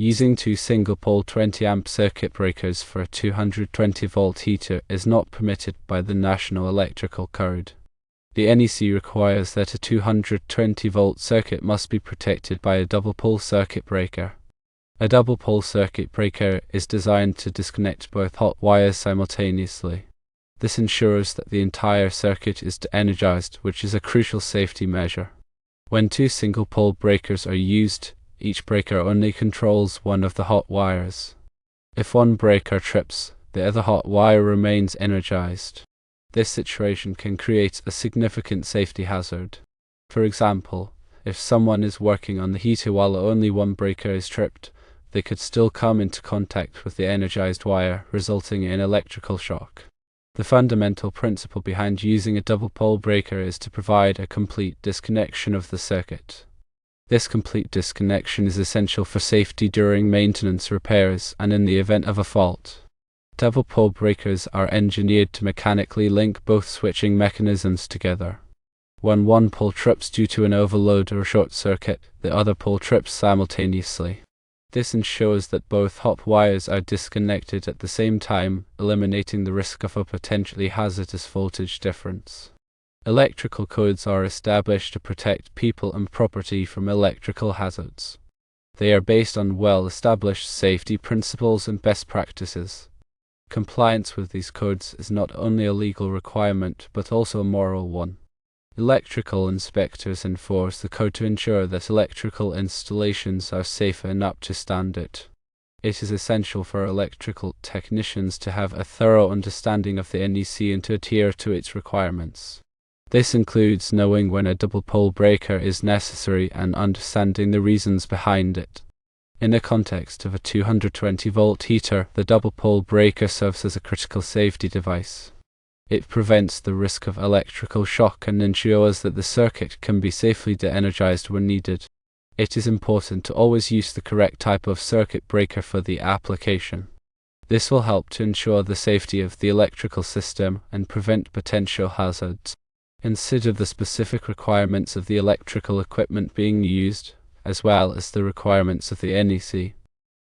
Using two single-pole 20-amp circuit breakers for a 220-volt heater is not permitted by the National Electrical Code. The NEC requires that a 220-volt circuit must be protected by a double-pole circuit breaker. A double-pole circuit breaker is designed to disconnect both hot wires simultaneously. This ensures that the entire circuit is de-energized, which is a crucial safety measure. When two single-pole breakers are used, each breaker only controls one of the hot wires. If one breaker trips, the other hot wire remains energized. This situation can create a significant safety hazard. For example, if someone is working on the heater while only one breaker is tripped, they could still come into contact with the energized wire, resulting in electrical shock. The fundamental principle behind using a double-pole breaker is to provide a complete disconnection of the circuit. This complete disconnection is essential for safety during maintenance, repairs, and in the event of a fault. Double-pole breakers are engineered to mechanically link both switching mechanisms together. When one pole trips due to an overload or short circuit, the other pole trips simultaneously. This ensures that both hot wires are disconnected at the same time, eliminating the risk of a potentially hazardous voltage difference. Electrical codes are established to protect people and property from electrical hazards. They are based on well-established safety principles and best practices. Compliance with these codes is not only a legal requirement but also a moral one. Electrical inspectors enforce the code to ensure that electrical installations are safe and up to standard. It is essential for electrical technicians to have a thorough understanding of the NEC and to adhere to its requirements. This includes knowing when a double-pole breaker is necessary and understanding the reasons behind it. In the context of a 220-volt heater, the double-pole breaker serves as a critical safety device. It prevents the risk of electrical shock and ensures that the circuit can be safely de-energized when needed. It is important to always use the correct type of circuit breaker for the application. This will help to ensure the safety of the electrical system and prevent potential hazards. Consider the specific requirements of the electrical equipment being used, as well as the requirements of the NEC.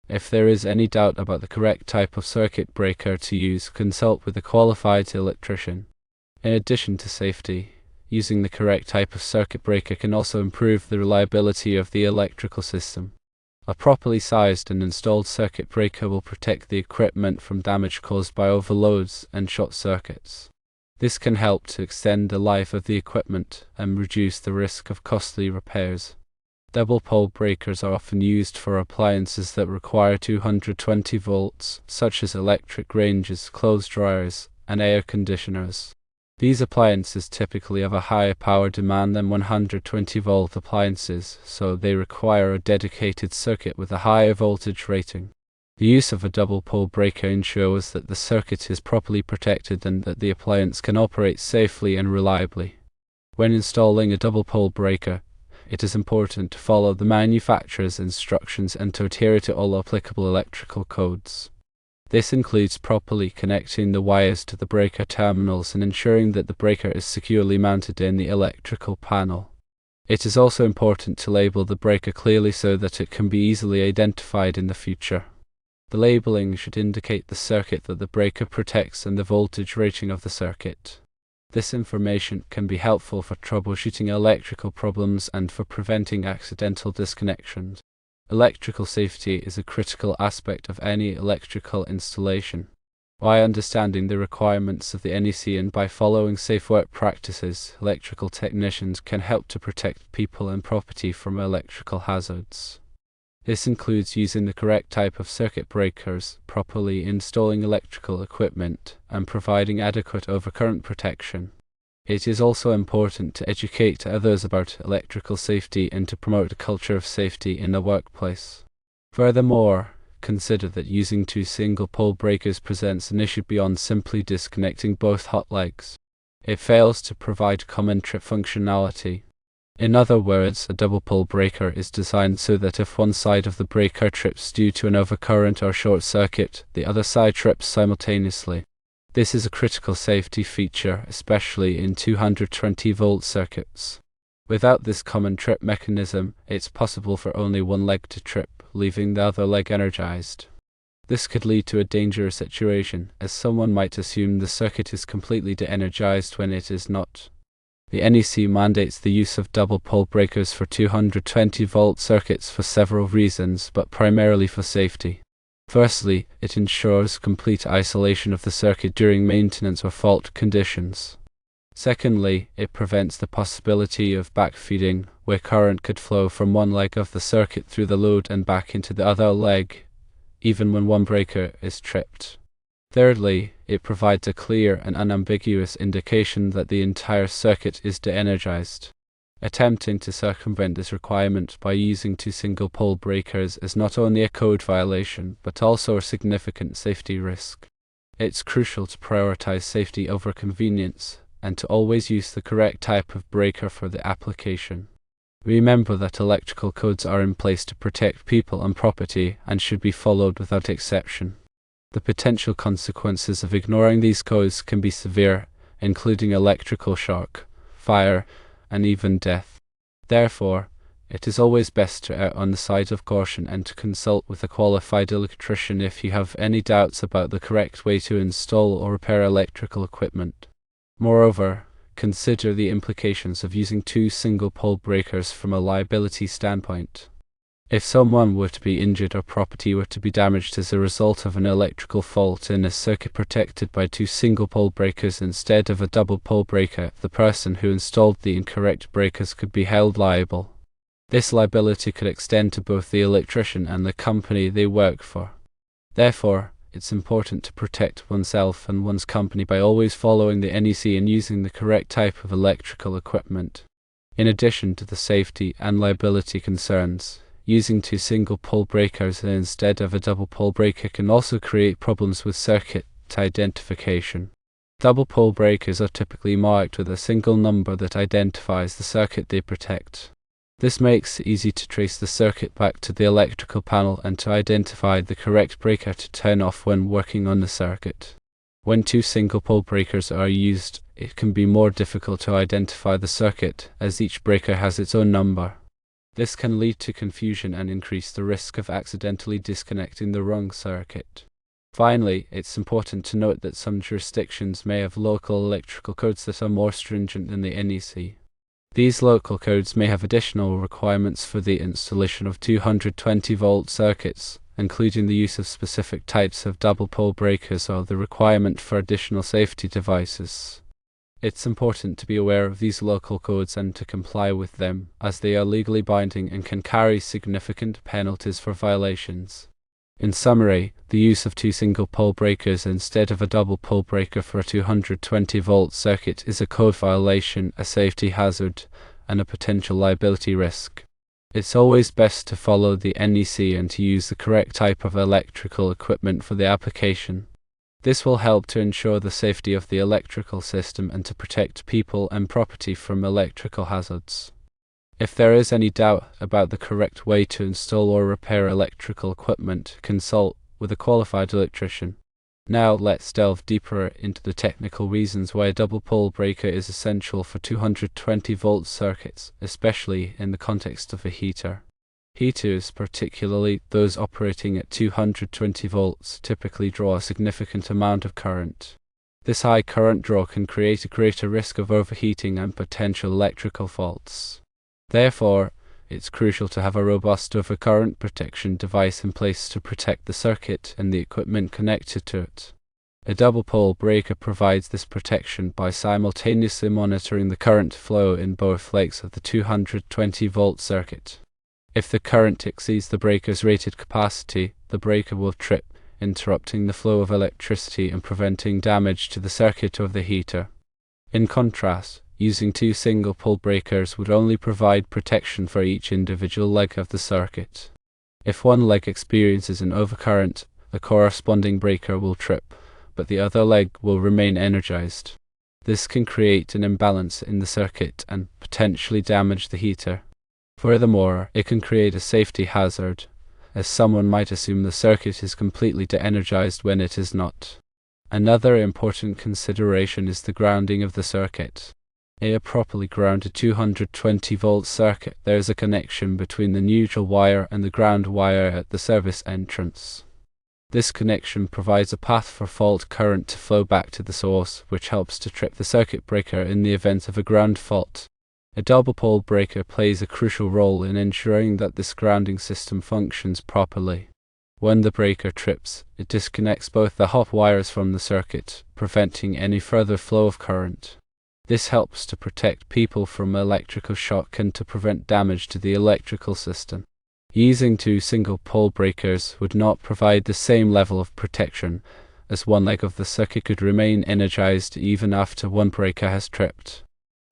If there is any doubt about the correct type of circuit breaker to use, consult with a qualified electrician. In addition to safety, using the correct type of circuit breaker can also improve the reliability of the electrical system. A properly sized and installed circuit breaker will protect the equipment from damage caused by overloads and short circuits. This can help to extend the life of the equipment and reduce the risk of costly repairs. Double-pole breakers are often used for appliances that require 220 volts, such as electric ranges, clothes dryers, and air conditioners. These appliances typically have a higher power demand than 120-volt appliances, so they require a dedicated circuit with a higher voltage rating. The use of a double-pole breaker ensures that the circuit is properly protected and that the appliance can operate safely and reliably. When installing a double-pole breaker, it is important to follow the manufacturer's instructions and to adhere to all applicable electrical codes. This includes properly connecting the wires to the breaker terminals and ensuring that the breaker is securely mounted in the electrical panel. It is also important to label the breaker clearly so that it can be easily identified in the future. The labeling should indicate the circuit that the breaker protects and the voltage rating of the circuit. This information can be helpful for troubleshooting electrical problems and for preventing accidental disconnections. Electrical safety is a critical aspect of any electrical installation. By understanding the requirements of the NEC and by following safe work practices, electrical technicians can help to protect people and property from electrical hazards. This includes using the correct type of circuit breakers, properly installing electrical equipment, and providing adequate overcurrent protection. It is also important to educate others about electrical safety and to promote a culture of safety in the workplace. Furthermore, consider that using two single-pole breakers presents an issue beyond simply disconnecting both hot legs. It fails to provide common trip functionality. In other words, a double-pole breaker is designed so that if one side of the breaker trips due to an overcurrent or short circuit, the other side trips simultaneously. This is a critical safety feature, especially in 220-volt circuits. Without this common trip mechanism, it's possible for only one leg to trip, leaving the other leg energized. This could lead to a dangerous situation, as someone might assume the circuit is completely de-energized when it is not. The NEC mandates the use of double pole breakers for 220-volt circuits for several reasons, but primarily for safety. Firstly, it ensures complete isolation of the circuit during maintenance or fault conditions. Secondly, it prevents the possibility of backfeeding, where current could flow from one leg of the circuit through the load and back into the other leg, even when one breaker is tripped. Thirdly, it provides a clear and unambiguous indication that the entire circuit is de-energized. Attempting to circumvent this requirement by using two single-pole breakers is not only a code violation, but also a significant safety risk. It's crucial to prioritize safety over convenience, and to always use the correct type of breaker for the application. Remember that electrical codes are in place to protect people and property and should be followed without exception. The potential consequences of ignoring these codes can be severe, including electrical shock, fire, and even death. Therefore, it is always best to err on the side of caution and to consult with a qualified electrician if you have any doubts about the correct way to install or repair electrical equipment. Moreover, consider the implications of using two single-pole breakers from a liability standpoint. If someone were to be injured or property were to be damaged as a result of an electrical fault in a circuit protected by two single-pole breakers instead of a double-pole breaker, the person who installed the incorrect breakers could be held liable. This liability could extend to both the electrician and the company they work for. Therefore, it's important to protect oneself and one's company by always following the NEC and using the correct type of electrical equipment. In addition to the safety and liability concerns, using two single-pole breakers instead of a double-pole breaker can also create problems with circuit identification. Double-pole breakers are typically marked with a single number that identifies the circuit they protect. This makes it easy to trace the circuit back to the electrical panel and to identify the correct breaker to turn off when working on the circuit. When two single-pole breakers are used, it can be more difficult to identify the circuit, as each breaker has its own number. This can lead to confusion and increase the risk of accidentally disconnecting the wrong circuit. Finally, it's important to note that some jurisdictions may have local electrical codes that are more stringent than the NEC. These local codes may have additional requirements for the installation of 220-volt circuits, including the use of specific types of double-pole breakers or the requirement for additional safety devices. It's important to be aware of these local codes and to comply with them, as they are legally binding and can carry significant penalties for violations. In summary, the use of two single-pole breakers instead of a double-pole breaker for a 220-volt circuit is a code violation, a safety hazard, and a potential liability risk. It's always best to follow the NEC and to use the correct type of electrical equipment for the application. This will help to ensure the safety of the electrical system and to protect people and property from electrical hazards. If there is any doubt about the correct way to install or repair electrical equipment, consult with a qualified electrician. Now let's delve deeper into the technical reasons why a double-pole breaker is essential for 220-volt circuits, especially in the context of a heater. Heaters, particularly those operating at 220 volts, typically draw a significant amount of current. This high current draw can create a greater risk of overheating and potential electrical faults. Therefore, it's crucial to have a robust overcurrent protection device in place to protect the circuit and the equipment connected to it. A double-pole breaker provides this protection by simultaneously monitoring the current flow in both legs of the 220-volt circuit. If the current exceeds the breaker's rated capacity, the breaker will trip, interrupting the flow of electricity and preventing damage to the circuit or the heater. In contrast, using two single-pole breakers would only provide protection for each individual leg of the circuit. If one leg experiences an overcurrent, the corresponding breaker will trip, but the other leg will remain energized. This can create an imbalance in the circuit and potentially damage the heater. Furthermore, it can create a safety hazard, as someone might assume the circuit is completely de-energized when it is not. Another important consideration is the grounding of the circuit. In a properly grounded 220-volt circuit, there is a connection between the neutral wire and the ground wire at the service entrance. This connection provides a path for fault current to flow back to the source, which helps to trip the circuit breaker in the event of a ground fault. A double pole breaker plays a crucial role in ensuring that this grounding system functions properly. When the breaker trips, it disconnects both the hot wires from the circuit, preventing any further flow of current. This helps to protect people from electrical shock and to prevent damage to the electrical system. Using two single-pole breakers would not provide the same level of protection, as one leg of the circuit could remain energized even after one breaker has tripped.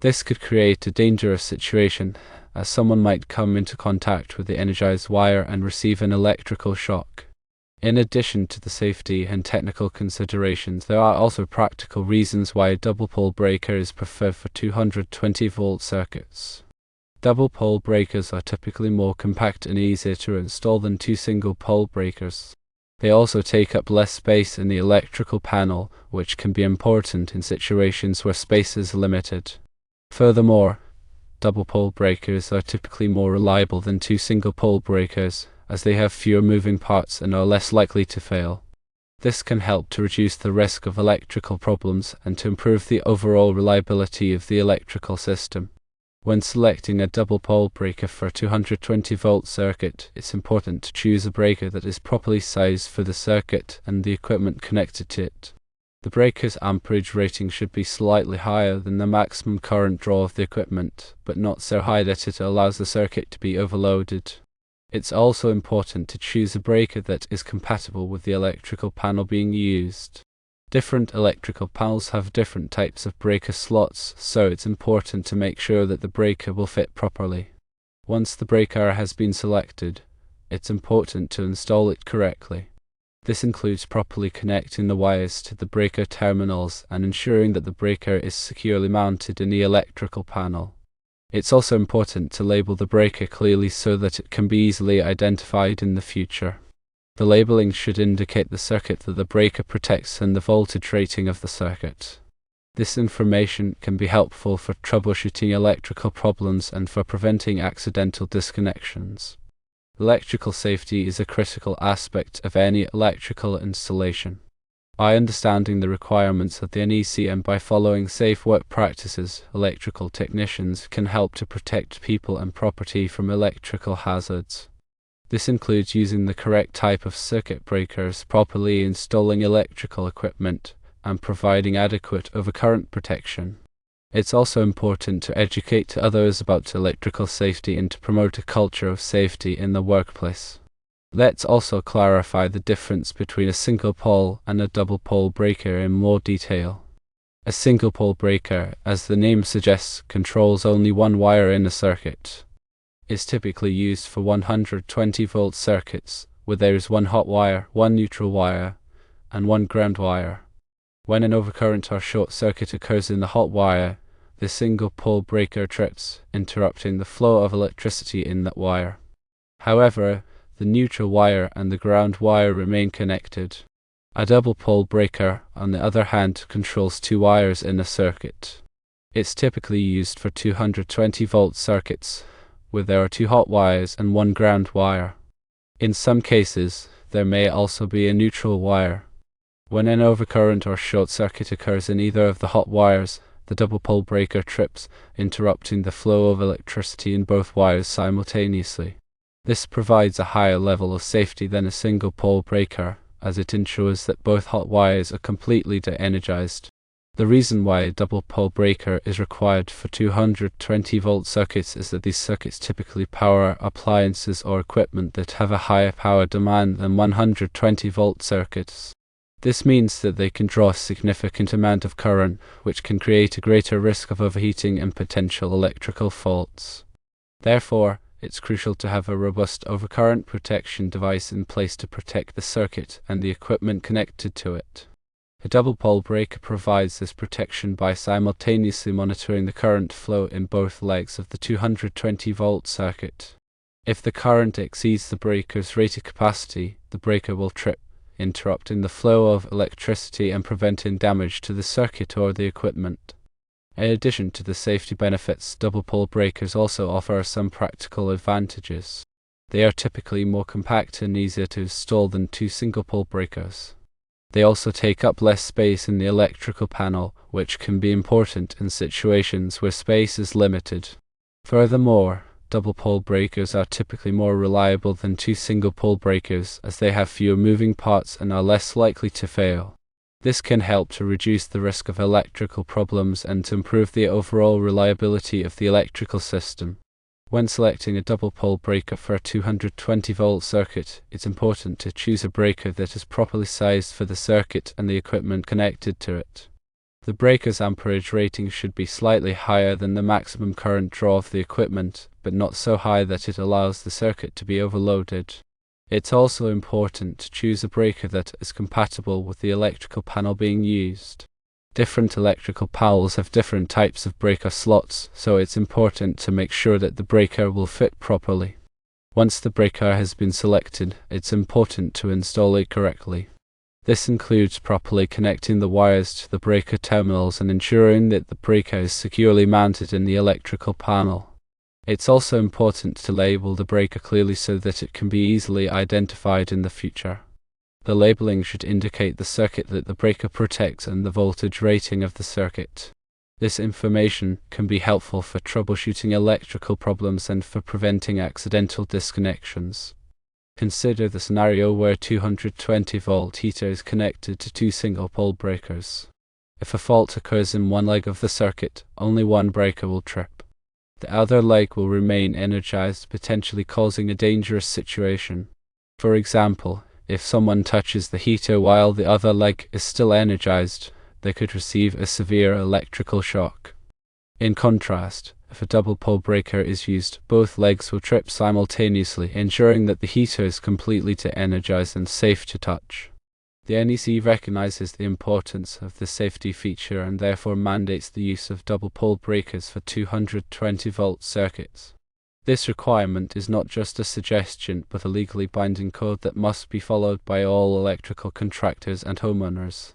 This could create a dangerous situation, as someone might come into contact with the energized wire and receive an electrical shock. In addition to the safety and technical considerations, there are also practical reasons why a double-pole breaker is preferred for 220-volt circuits. Double-pole breakers are typically more compact and easier to install than two single-pole breakers. They also take up less space in the electrical panel, which can be important in situations where space is limited. Furthermore, double-pole breakers are typically more reliable than two single-pole breakers, as they have fewer moving parts and are less likely to fail. This can help to reduce the risk of electrical problems and to improve the overall reliability of the electrical system. When selecting a double-pole breaker for a 220-volt circuit, it's important to choose a breaker that is properly sized for the circuit and the equipment connected to it. The breaker's amperage rating should be slightly higher than the maximum current draw of the equipment, but not so high that it allows the circuit to be overloaded. It's also important to choose a breaker that is compatible with the electrical panel being used. Different electrical panels have different types of breaker slots, so it's important to make sure that the breaker will fit properly. Once the breaker has been selected, it's important to install it correctly. This includes properly connecting the wires to the breaker terminals and ensuring that the breaker is securely mounted in the electrical panel. It's also important to label the breaker clearly so that it can be easily identified in the future. The labeling should indicate the circuit that the breaker protects and the voltage rating of the circuit. This information can be helpful for troubleshooting electrical problems and for preventing accidental disconnections. Electrical safety is a critical aspect of any electrical installation. By understanding the requirements of the NEC and by following safe work practices, electrical technicians can help to protect people and property from electrical hazards. This includes using the correct type of circuit breakers, properly installing electrical equipment, and providing adequate overcurrent protection. It's also important to educate others about electrical safety and to promote a culture of safety in the workplace. Let's also clarify the difference between a single-pole and a double-pole breaker in more detail. A single-pole breaker, as the name suggests, controls only one wire in a circuit. It's typically used for 120-volt circuits, where there is one hot wire, one neutral wire, and one ground wire. When an overcurrent or short circuit occurs in the hot wire, the single-pole breaker trips, interrupting the flow of electricity in that wire. However, the neutral wire and the ground wire remain connected. A double-pole breaker, on the other hand, controls two wires in a circuit. It's typically used for 220-volt circuits, where there are two hot wires and one ground wire. In some cases, there may also be a neutral wire. When an overcurrent or short circuit occurs in either of the hot wires, the double-pole breaker trips, interrupting the flow of electricity in both wires simultaneously. This provides a higher level of safety than a single-pole breaker, as it ensures that both hot wires are completely de-energized. The reason why a double-pole breaker is required for 220-volt circuits is that these circuits typically power appliances or equipment that have a higher power demand than 120-volt circuits. This means that they can draw a significant amount of current, which can create a greater risk of overheating and potential electrical faults. Therefore, it's crucial to have a robust overcurrent protection device in place to protect the circuit and the equipment connected to it. A double-pole breaker provides this protection by simultaneously monitoring the current flow in both legs of the 220-volt circuit. If the current exceeds the breaker's rated capacity, the breaker will trip, interrupting the flow of electricity and preventing damage to the circuit or the equipment. In addition to the safety benefits, double pole breakers also offer some practical advantages. They are typically more compact and easier to install than two single pole breakers. They also take up less space in the electrical panel, which can be important in situations where space is limited. Furthermore, double pole breakers are typically more reliable than two single pole breakers, as they have fewer moving parts and are less likely to fail. This can help to reduce the risk of electrical problems and to improve the overall reliability of the electrical system. When selecting a double pole breaker for a 220-volt circuit, it's important to choose a breaker that is properly sized for the circuit and the equipment connected to it. The breaker's amperage rating should be slightly higher than the maximum current draw of the equipment, but not so high that it allows the circuit to be overloaded. It's also important to choose a breaker that is compatible with the electrical panel being used. Different electrical panels have different types of breaker slots, so it's important to make sure that the breaker will fit properly. Once the breaker has been selected, it's important to install it correctly. This includes properly connecting the wires to the breaker terminals and ensuring that the breaker is securely mounted in the electrical panel. It's also important to label the breaker clearly so that it can be easily identified in the future. The labeling should indicate the circuit that the breaker protects and the voltage rating of the circuit. This information can be helpful for troubleshooting electrical problems and for preventing accidental disconnections. Consider the scenario where a 220-volt heater is connected to two single-pole breakers. If a fault occurs in one leg of the circuit, only one breaker will trip. The other leg will remain energized, potentially causing a dangerous situation. For example, if someone touches the heater while the other leg is still energized, they could receive a severe electrical shock. In contrast, if a double pole breaker is used, both legs will trip simultaneously, ensuring that the heater is completely de-energized and safe to touch. The NEC recognizes the importance of the safety feature and therefore mandates the use of double pole breakers for 220-volt circuits. This requirement is not just a suggestion, but a legally binding code that must be followed by all electrical contractors and homeowners.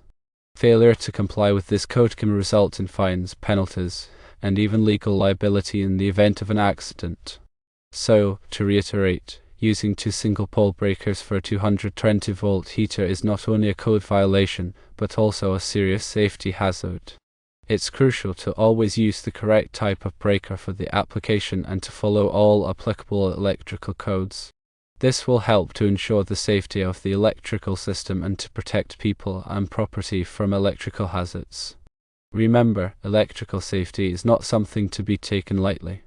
Failure to comply with this code can result in fines, penalties, and even legal liability in the event of an accident. So, to reiterate, using two single pole breakers for a 220-volt heater is not only a code violation, but also a serious safety hazard. It's crucial to always use the correct type of breaker for the application and to follow all applicable electrical codes. This will help to ensure the safety of the electrical system and to protect people and property from electrical hazards. Remember, electrical safety is not something to be taken lightly.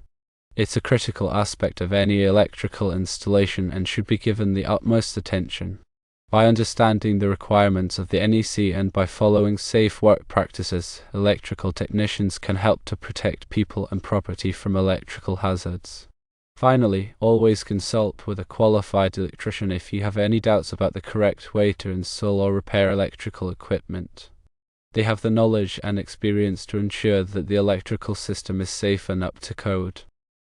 It's a critical aspect of any electrical installation and should be given the utmost attention. By understanding the requirements of the NEC and by following safe work practices, electrical technicians can help to protect people and property from electrical hazards. Finally, always consult with a qualified electrician if you have any doubts about the correct way to install or repair electrical equipment. They have the knowledge and experience to ensure that the electrical system is safe and up to code.